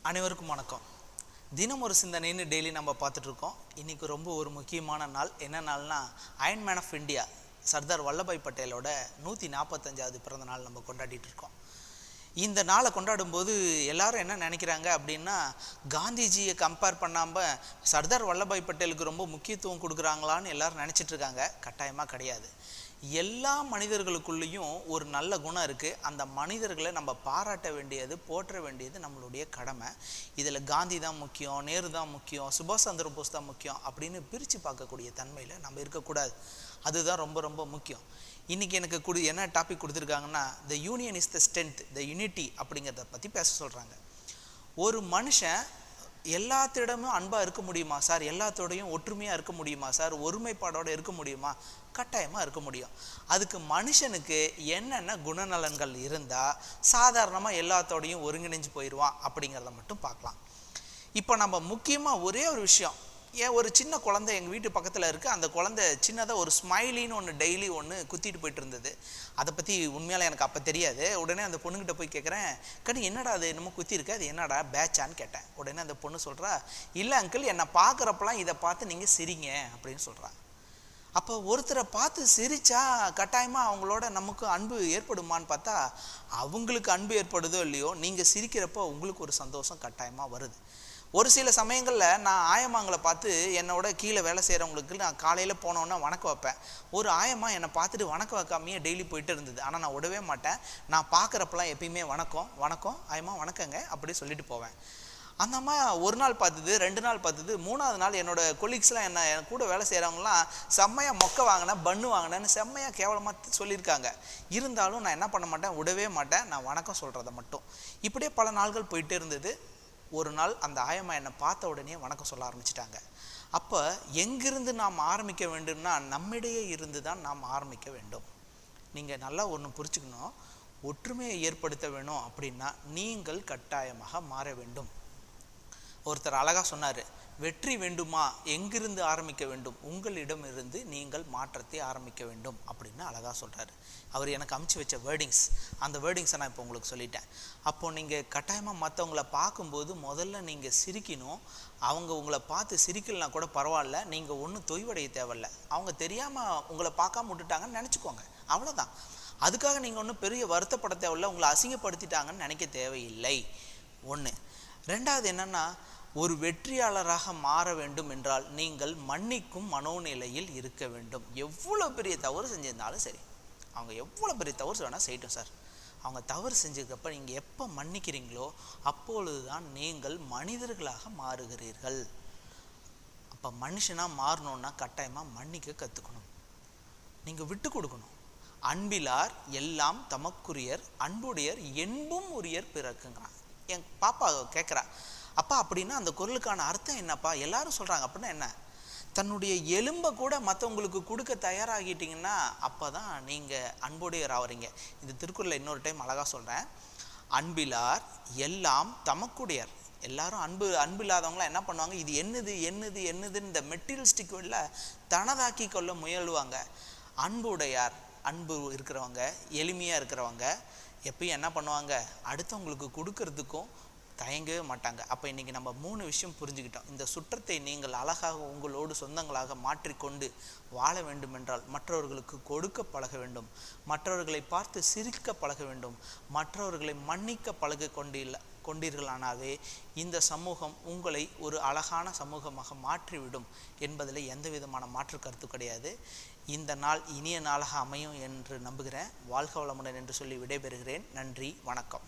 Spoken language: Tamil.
அனைவருக்கும் வணக்கம். தினம் ஒரு சிந்தனைன்னு டெய்லி நம்ம பார்த்துட்டு இருக்கோம். இன்னைக்கு ரொம்ப ஒரு முக்கியமான நாள். என்ன நாள்னா iron man of India Sardar Vallabhbhai பட்டேலோட 145வது பிறந்த நாள் நம்ம கொண்டாடிட்டு இருக்கோம். இந்த நாளை கொண்டாடும்போது எல்லாரும் என்ன நினைக்கிறாங்க அப்படின்னா, காந்திஜியை கம்பேர் பண்ணாமல் சர்தார் வல்லபாய் பட்டேலுக்கு ரொம்ப முக்கியத்துவம் கொடுக்குறாங்களான்னு எல்லாரும் நினச்சிட்டு இருக்காங்க. கட்டாயமாக கிடையாது. எல்லா மனிதர்களுக்குள்ளேயும் ஒரு நல்ல குணம் இருக்குது. அந்த மனிதர்களை நம்ம பாராட்ட வேண்டியது, போற்ற வேண்டியது நம்மளுடைய கடமை. இதில் காந்தி தான் முக்கியம், நேரு தான் முக்கியம், சுபாஷ் சந்திர போஸ் தான் முக்கியம் அப்படின்னு பிரித்து பார்க்கக்கூடிய தன்மையில் நம்ம இருக்கக்கூடாது. அதுதான் ரொம்ப ரொம்ப முக்கியம். இன்றைக்கி எனக்கு என்ன டாபிக் கொடுத்துருக்காங்கன்னா, the union is the strength, the unity அப்படிங்கிறத பற்றி பேச சொல்கிறாங்க. ஒரு மனுஷன் எல்லாத்திடமும் அன்பாக இருக்க முடியுமா சார்? எல்லாத்தோடையும் ஒற்றுமையாக இருக்க முடியுமா சார்? ஒருமைப்பாடோடு இருக்க முடியுமா? கட்டாயமாக இருக்க முடியும். அதுக்கு மனுஷனுக்கு என்னென்ன குணநலன்கள் இருந்தால் சாதாரணமாக எல்லாத்தோடையும் ஒருங்கிணைஞ்சு போயிடுவான் அப்படிங்கிறத மட்டும் பார்க்கலாம். இப்போ நம்ம முக்கியமாக ஒரே ஒரு விஷயம், ஒரு சின்ன குழந்தை எங்கள் வீட்டு பக்கத்தில் இருக்குது. அந்த குழந்தை சின்னதாக ஒரு ஸ்மைலின்னு ஒன்று டெய்லி ஒன்று குத்திட்டு போயிட்டு இருந்தது. அதை பற்றி உண்மையால் எனக்கு அப்போ தெரியாது. உடனே அந்த பொண்ணுக்கிட்ட போய் கேட்குறேன், கண்ணு என்னடா அது என்னமோ குத்திருக்கு, அது என்னடா பேட்சான்னு கேட்டேன். உடனே அந்த பொண்ணு சொல்கிறா, இல்லை அங்கிள், என்னை பார்க்குறப்பெல்லாம் இதை பார்த்து நீங்கள் சிரிங்க அப்படின்னு சொல்கிறா. அப்போ ஒருத்தரை பார்த்து சிரித்தா கட்டாயமாக அவங்களோட நமக்கு அன்பு ஏற்படுமான்னு பார்த்தா, அவங்களுக்கு அன்பு ஏற்படுதோ இல்லையோ, நீங்கள் சிரிக்கிறப்போ உங்களுக்கு ஒரு சந்தோஷம் கட்டாயமாக வருது. ஒரு சில சமயங்களில் நான் ஆயம்மாங்களை பார்த்து, என்னோட கீழே வேலை செய்கிறவங்களுக்கு நான் காலையில் போனோன்னா வணக்கம் வைப்பேன். ஒரு ஆயம்மா என்னை பார்த்துட்டு வணக்கம் வைக்காமையே டெய்லி போயிட்டு இருந்தது. ஆனால் நான் விடவே மாட்டேன். நான் பார்க்குறப்பெல்லாம் எப்பயுமே வணக்கம் வணக்கம் ஆயம்மா வணக்கங்க அப்படி சொல்லிட்டு போவேன். அந்த அம்மா ஒரு நாள் பார்த்தது, 2 நாள் பார்த்தது, 3ஆவது நாள் என்னோடய கொலீக்ஸ்லாம் என் கூட வேலை செய்கிறவங்களாம் செம்மையாக மொக்கை வாங்கினேன், பன்னு வாங்கினேன்னு செம்மையாக கேவலமாக சொல்லியிருக்காங்க. இருந்தாலும் நான் என்ன பண்ண மாட்டேன், விடவே மாட்டேன். நான் வணக்கம் சொல்கிறத மட்டும். இப்படியே பல நாள்கள் போயிட்டே இருந்தது. ஒரு நாள் அந்த ஆயம்மா என்னை பார்த்த உடனே வணக்கம் சொல்ல ஆரம்பிச்சிட்டாங்க. அப்போ எங்கிருந்து நாம் ஆரம்பிக்க வேண்டும்னா, நம்மிடையே இருந்து தான் நாம் ஆரம்பிக்க வேண்டும். நீங்கள் நல்லா ஒன்று புரிச்சுக்கணும், ஒற்றுமையை ஏற்படுத்த வேணும் அப்படின்னா நீங்கள் கட்டாயமாக மாற வேண்டும். ஒருத்தர் அழகாக சொன்னார், வெற்றி வேண்டுமா எங்கிருந்து ஆரம்பிக்க வேண்டும், உங்களிடமிருந்து நீங்கள் மாற்றத்தை ஆரம்பிக்க வேண்டும் அப்படின்னு அழகாக சொல்கிறாரு. அவர் எனக்கு அமுச்சு வச்ச வேர்டிங்ஸ், அந்த வேர்டிங்ஸை நான் இப்போ உங்களுக்கு சொல்லிட்டேன். அப்போது நீங்கள் கட்டாயமாக மற்றவங்கள பார்க்கும்போது முதல்ல நீங்கள் சிரிக்கணும். அவங்க உங்களை பார்த்து சிரிக்கலனா கூட பரவாயில்ல, நீங்கள் ஒன்றும் தொய்வடைய தேவையில்லை. அவங்க தெரியாமல் உங்களை பார்க்காம விட்டுட்டாங்கன்னு நினச்சிக்கோங்க, அவ்வளோதான். அதுக்காக நீங்கள் ஒன்றும் பெரிய வருத்தப்பட தேவையில்லை, உங்களை அசிங்கப்படுத்திட்டாங்கன்னு நினைக்க தேவையில்லை. ஒன்று. ரெண்டாவது என்னென்னா, ஒரு வெற்றியாளராக மாற வேண்டும் என்றால் நீங்கள் மன்னிக்கும் மனோநிலையில் இருக்க வேண்டும். எவ்வளோ பெரிய தவறு செஞ்சிருந்தாலும் சரி, அவங்க எவ்வளோ பெரிய தவறு வேணால் செய்யட்டும் சார், அவங்க தவறு செஞ்சதுக்கப்போ நீங்கள் எப்போ மன்னிக்கிறீங்களோ அப்பொழுது தான் நீங்கள் மனிதர்களாக மாறுகிறீர்கள். அப்போ மனுஷனாக மாறணுன்னா கட்டாயமாக மன்னிக்க கற்றுக்கணும், நீங்கள் விட்டு கொடுக்கணும். அன்பிலார் எல்லாம் தமக்குரியர், அன்புடையர் என்பும் உரியர் பிறக்குங்கிறான். என் பாப்பா கேட்குறா, அப்பா அப்படின்னா அந்த குரலுக்கான அர்த்தம் என்னப்பா? எல்லாரும் சொல்கிறாங்க அப்படின்னா என்ன? தன்னுடைய எலும்பை கூட மற்றவங்களுக்கு கொடுக்க தயாராகிட்டிங்கன்னா அப்போ தான் நீங்கள் அன்புடையர் ஆகிறீங்க. இந்த திருக்குறளை இன்னொரு டைம் அழகாக சொல்கிறேன். அன்பிலார் எல்லாம் தமக்குடையர். எல்லாரும் அன்பில்லாதவங்களாம் என்ன பண்ணுவாங்க, இது என்னதுன்னு இந்த மெட்டீரியலிஸ்டிக் வேர்டில் தனதாக்கி கொள்ள முயல்வாங்க. அன்புடையார், அன்பு இருக்கிறவங்க, எளிமையாக இருக்கிறவங்க எப்பயும் என்ன பண்ணுவாங்க, அடுத்தவங்களுக்கு கொடுக்கறதுக்கும் தயங்கவே மாட்டாங்க. அப்போ இன்றைக்கி நம்ம 3 விஷயம் புரிஞ்சுக்கிட்டோம். இந்த சுற்றத்தை நீங்கள் அழகாக உங்களோடு சொந்தங்களாக மாற்றிக்கொண்டு வாழ வேண்டுமென்றால் மற்றவர்களுக்கு கொடுக்க பழக வேண்டும், மற்றவர்களை பார்த்து சிரிக்க பழக வேண்டும், மற்றவர்களை மன்னிக்க கொண்டீர்களானாவே இந்த சமூகம் உங்களை ஒரு அழகான சமூகமாக மாற்றிவிடும் என்பதில் எந்த விதமான மாற்று கருத்து கிடையாது. இந்த நாள் இனிய நாளாக அமையும் என்று நம்புகிறேன். வாழ்க வளமுடன் என்று சொல்லி விடைபெறுகிறேன். நன்றி, வணக்கம்.